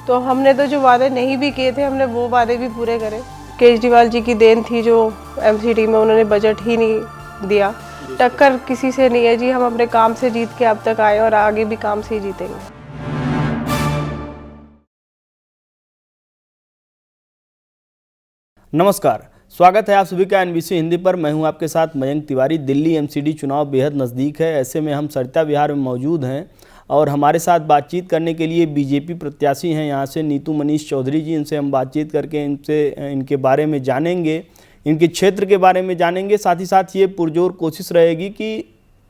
तो हमने तो जो वादे नहीं भी किए थे हमने वो वादे भी पूरे करे। केजरीवाल जी की देन थी जो एमसीडी में उन्होंने बजट ही नहीं दिया। टक्कर किसी से नहीं है जी, हम अपने काम से जीत के अब तक आए और आगे भी काम से ही जीतेंगे। नमस्कार, स्वागत है आप सभी का एनबीसी हिंदी पर। मैं हूं आपके साथ मयंक तिवारी। दिल्ली एमसीडी चुनाव बेहद नज़दीक है, ऐसे में हम सरिता विहार में मौजूद हैं और हमारे साथ बातचीत करने के लिए बीजेपी प्रत्याशी हैं यहाँ से नीतू मनीष चौधरी जी। इनसे हम बातचीत करके इनके बारे में जानेंगे, इनके क्षेत्र के बारे में जानेंगे। साथ ही साथ ये पुरजोर कोशिश रहेगी कि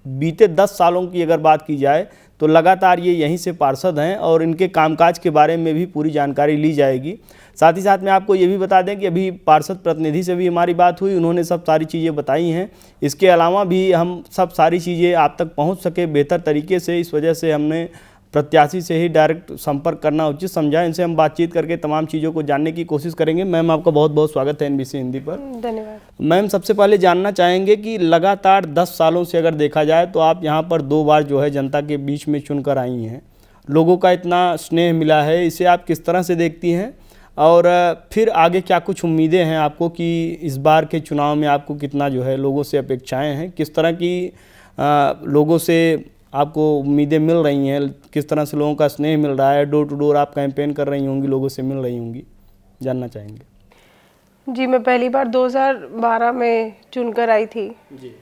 बीते 10 सालों की अगर बात की जाए तो लगातार ये यहीं से पार्षद हैं और इनके कामकाज के बारे में भी पूरी जानकारी ली जाएगी। साथ ही साथ मैं आपको ये भी बता दें कि अभी पार्षद प्रतिनिधि से भी हमारी बात हुई, उन्होंने सब सारी चीज़ें बताई हैं। इसके अलावा भी हम सब सारी चीज़ें आप तक पहुंच सके बेहतर तरीके से, इस वजह से हमने प्रत्याशी से ही डायरेक्ट संपर्क करना उचित समझा। इनसे हम बातचीत करके तमाम चीज़ों को जानने की कोशिश करेंगे। मैम, आपका बहुत बहुत स्वागत है एनबीसी हिंदी पर। धन्यवाद। मैम, सबसे पहले जानना चाहेंगे कि लगातार 10 सालों से अगर देखा जाए तो आप यहाँ पर 2 बार जो है जनता के बीच में चुनकर आई हैं। लोगों का इतना स्नेह मिला है, इसे आप किस तरह से देखती हैं और फिर आगे क्या कुछ उम्मीदें हैं आपको कि इस बार के चुनाव में आपको कितना जो है लोगों से अपेक्षाएं हैं, किस तरह की लोगों से आपको उम्मीदें मिल रही हैं, किस तरह से लोगों का स्नेह मिल रहा है, डोर टू डोर आप कैंपेन कर रही होंगी, लोगों से मिल रही होंगी, जानना चाहेंगे। जी, मैं पहली बार 2012 में चुनकर आई थी जी।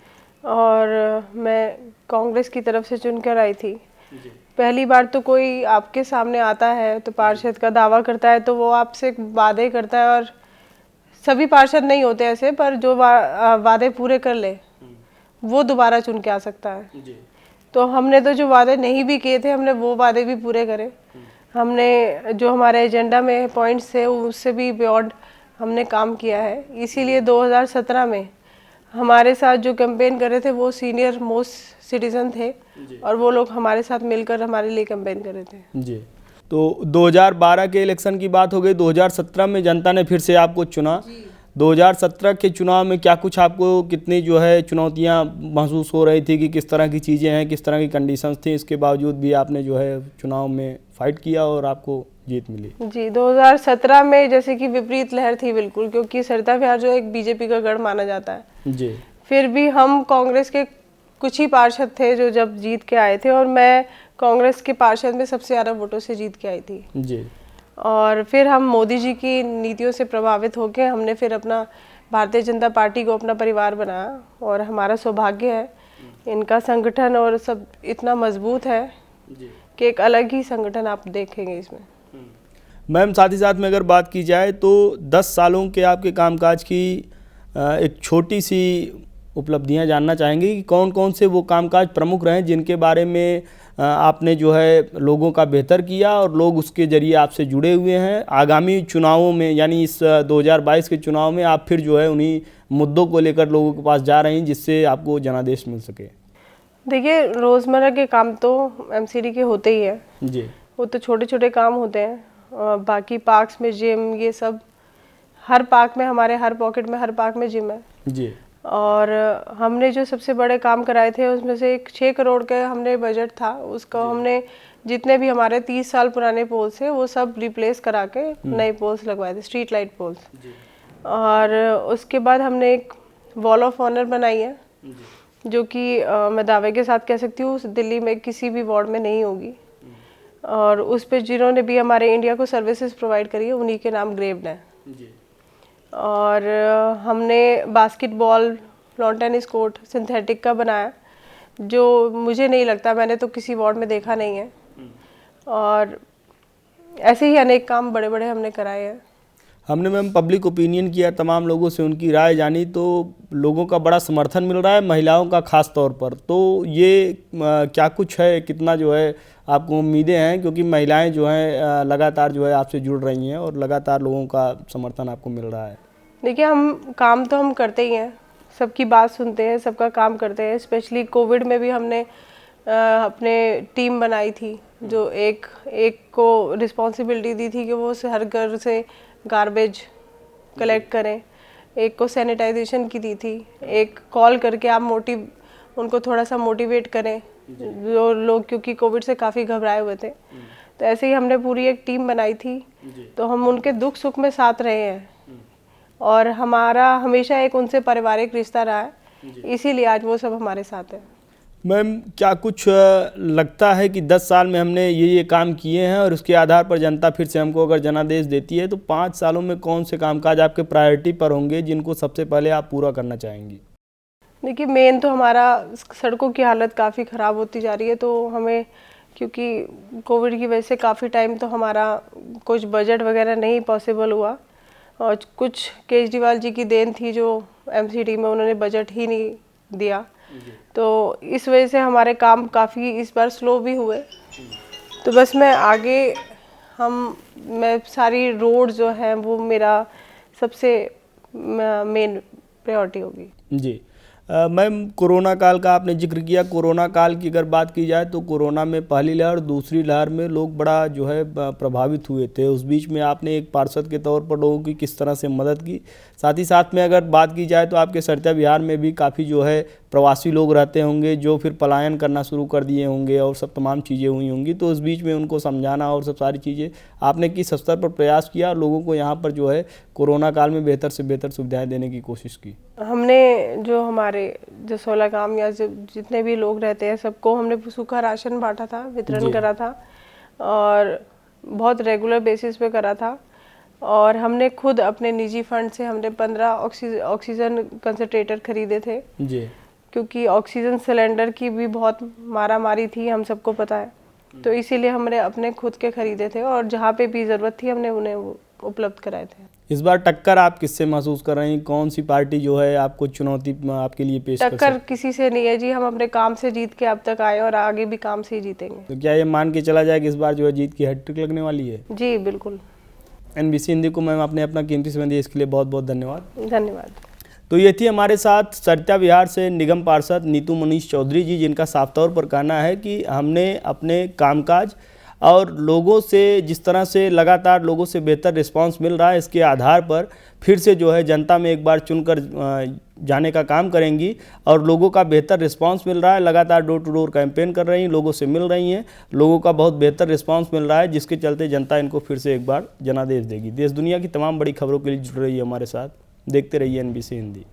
और मैं कांग्रेस की तरफ से चुनकर आई थी। जी। पहली बार तो कोई आपके सामने आता है तो पार्षद का दावा करता है तो वो आपसे वादे करता है, और सभी पार्षद नहीं होते ऐसे, पर जो वादे पूरे कर ले वो दोबारा चुन के आ सकता है। जी। तो हमने तो जो वादे नहीं भी किए थे हमने वो वादे भी पूरे करे। हमने जो हमारे एजेंडा में पॉइंट्स थे उससे भी बियॉन्ड हमने काम किया है। इसीलिए 2017 में हमारे साथ जो कैंपेन कर रहे थे वो सीनियर मोस्ट सिटीजन थे और वो लोग हमारे साथ मिलकर हमारे लिए कैंपेन कर रहे थे। जी। तो 2012 के इलेक्शन की बात हो गई, 2017 में जनता ने फिर से आपको चुना। 2017 के चुनाव में क्या कुछ आपको कितनी जो है चुनौतियां महसूस हो रही थी कि किस तरह की चीज़ें हैं, किस तरह की कंडीशंस थी, इसके बावजूद भी आपने जो है चुनाव में फाइट किया और आपको जीत मिली? जी, 2017 में जैसे कि विपरीत लहर थी बिल्कुल, क्योंकि सरिता विहार जो एक बीजेपी का गढ़ माना जाता है। जी। फिर भी हम कांग्रेस के कुछ ही पार्षद थे जो जब जीत के आए थे और मैं कांग्रेस के पार्षद में सबसे ज़्यादा वोटों से जीत के आई थी। जी। और फिर हम मोदी जी की नीतियों से प्रभावित होकर हमने फिर अपना भारतीय जनता पार्टी को अपना परिवार बनाया और हमारा सौभाग्य है इनका संगठन और सब इतना मजबूत है कि एक अलग ही संगठन आप देखेंगे इसमें। मैम, साथ ही साथ में अगर बात की जाए तो 10 सालों के आपके कामकाज की एक छोटी सी उपलब्धियां जानना चाहेंगे कि कौन कौन से वो कामकाज प्रमुख रहे जिनके बारे में आपने जो है लोगों का बेहतर किया और लोग उसके ज़रिए आपसे जुड़े हुए हैं। आगामी चुनावों में यानी इस 2022 के चुनाव में आप फिर जो है उन्हीं मुद्दों को लेकर लोगों के पास जा रहे हैं जिससे आपको जनादेश मिल सके। देखिए, रोज़मर्रा के काम तो एमसीडी के होते ही हैं। जी। वो तो छोटे छोटे काम होते हैं। बाकी पार्क्स में जिम, ये सब हर पार्क में, हमारे हर पॉकेट में, हर पार्क में जिम है। जी। और हमने जो सबसे बड़े काम कराए थे उसमें से एक 6 करोड़ का हमने बजट था, उसका हमने जितने भी हमारे 30 साल पुराने पोल्स थे वो सब रिप्लेस करा के नए पोल्स लगवाए थे, स्ट्रीट लाइट पोल्स। और उसके बाद हमने एक वॉल ऑफ ऑनर बनाई है जो कि मैं दावे के साथ कह सकती हूँ दिल्ली में किसी भी वार्ड में नहीं होगी। और उस पर जिन्होंने भी हमारे इंडिया को सर्विसेज प्रोवाइड करी है उन्हीं के नाम ग्रेव्ड है। और हमने basketball, lawn tennis court synthetic का बनाया जो मुझे नहीं लगता, मैंने तो किसी वार्ड में देखा नहीं है। और ऐसे ही अनेक काम बड़े बड़े हमने कराए हैं। हमने मैम पब्लिक ओपिनियन किया, तमाम लोगों से उनकी राय जानी, तो लोगों का बड़ा समर्थन मिल रहा है, महिलाओं का खास तौर पर। तो ये क्या कुछ है, कितना जो है आपको उम्मीदें हैं, क्योंकि महिलाएं जो हैं लगातार जो है आपसे जुड़ रही हैं और लगातार लोगों का समर्थन आपको मिल रहा है? देखिए, हम काम तो हम करते ही हैं, सबकी बात सुनते हैं, सबका काम करते हैं। स्पेशली कोविड में भी हमने अपने टीम बनाई थी जो एक को रिस्पॉन्सिबिलिटी दी थी कि वो हर घर से गार्बेज कलेक्ट करें, एक को सैनिटाइजेशन की दी थी, एक कॉल करके आप उनको थोड़ा सा मोटिवेट करें जो लोग, क्योंकि कोविड से काफ़ी घबराए हुए थे। तो ऐसे ही हमने पूरी एक टीम बनाई थी, तो हम उनके दुख सुख में साथ रहे हैं और हमारा हमेशा एक उनसे पारिवारिक रिश्ता रहा है, इसीलिए आज वो सब हमारे साथ है। मैम, क्या कुछ लगता है कि 10 साल में हमने ये काम किए हैं और उसके आधार पर जनता फिर से हमको अगर जनादेश देती है तो 5 सालों में कौन से कामकाज आपके प्रायोरिटी पर होंगे जिनको सबसे पहले आप पूरा करना चाहेंगी? देखिए, मेन तो हमारा सड़कों की हालत काफ़ी ख़राब होती जा रही है, तो हमें क्योंकि कोविड की वजह से काफ़ी टाइम तो हमारा कुछ बजट वगैरह नहीं पॉसिबल हुआ और कुछ केजरीवाल जी की देन थी जो एमसीडी में उन्होंने बजट ही नहीं दिया, तो इस वजह से हमारे काम काफ़ी इस बार स्लो भी हुए। तो बस मैं सारी रोड जो हैं वो मेरा सबसे मेन प्रायोरिटी होगी। जी। मैम, कोरोना काल का आपने जिक्र किया। कोरोना काल की अगर बात की जाए तो कोरोना में पहली लहर दूसरी लहर में लोग बड़ा जो है प्रभावित हुए थे। उस बीच में आपने एक पार्षद के तौर पर लोगों की किस तरह से मदद की, साथ ही साथ में अगर बात की जाए तो आपके सरत्या विहार में भी काफ़ी जो है प्रवासी लोग रहते होंगे जो फिर पलायन करना शुरू कर दिए होंगे और सब तमाम चीज़ें हुई होंगी, तो उस बीच में उनको समझाना और सब सारी चीज़ें आपने किस स्तर पर प्रयास किया और लोगों को यहाँ पर जो है कोरोना काल में बेहतर से बेहतर सुविधाएं देने की कोशिश की? हमने जो हमारे जसोला गांव या जितने भी लोग रहते हैं सबको हमने सूखा राशन बांटा था, वितरण करा था और बहुत रेगुलर बेसिस पे करा था। और हमने खुद अपने निजी फंड से हमने 15 ऑक्सीजन कंसंट्रेटर खरीदे थे जी, क्योंकि ऑक्सीजन सिलेंडर की भी बहुत मारामारी थी, हम सबको पता है, तो इसीलिए हमने अपने खुद के खरीदे थे और जहाँ पे भी ज़रूरत थी हमने उन्हें उपलब्ध कराए थे। इस बार टक्कर आप किससे महसूस कर रहे हैं? कौन सी पार्टी जो है आपको चुनौती आपके लिए पेश कर सकती है? टक्कर किसी से नहीं है जी, हम अपने काम से जीत के अब तक आए और आगे भी काम से ही जीतेंगे। तो क्या ये मान के चला जाए कि इस बार जो है जीत की हैट्रिक लगने वाली है? जी बिल्कुल। एनबीसी हिंदी को मैम आपने अपना कीमती समय दिया, इसके लिए बहुत बहुत धन्यवाद। धन्यवाद। तो ये थी हमारे साथ सरत्या विहार से निगम पार्षद नीतू मनीष चौधरी जी, जिनका साफ तौर पर कहना है कि हमने अपने कामकाज और लोगों से जिस तरह से लगातार लोगों से बेहतर रिस्पांस मिल रहा है, इसके आधार पर फिर से जो है जनता में एक बार चुनकर जाने का काम करेंगी और लोगों का बेहतर रिस्पांस मिल रहा है। लगातार डोर टू डोर कैंपेन कर रही हैं, लोगों से मिल रही हैं, लोगों का बहुत बेहतर रिस्पांस मिल रहा है, जिसके चलते जनता इनको फिर से एक बार जनादेश देगी। देश दुनिया की तमाम बड़ी खबरों के लिए जुड़ रही है हमारे साथ। देखते रहिए एनबीसी हिंदी।